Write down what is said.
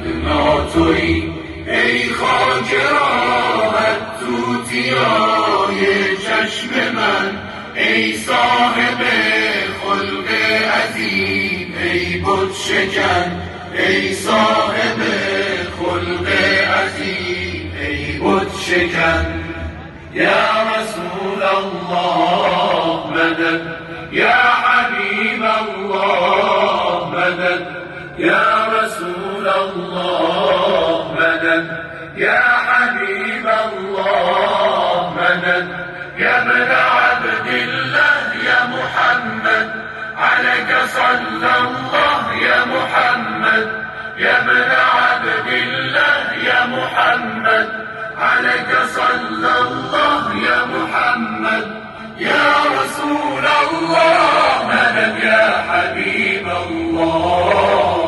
فدا تویی ای خاک راهت توتیای چشم من، ای صاحب خلق عظیم ای بت شکن، ای صاحب خلق عظیم ای بت شکن. یا رسول الله مدد، یا حبیب الله مدد، یا رسول الله مدد، یا حبیب الله مدد، یا ابن عبد الله یا محمد عليك صلى الله يا محمد، يا ابن عبد الله يا محمد عليك صلى الله يا محمد، يا رسول الله مدد، يا حبيب الله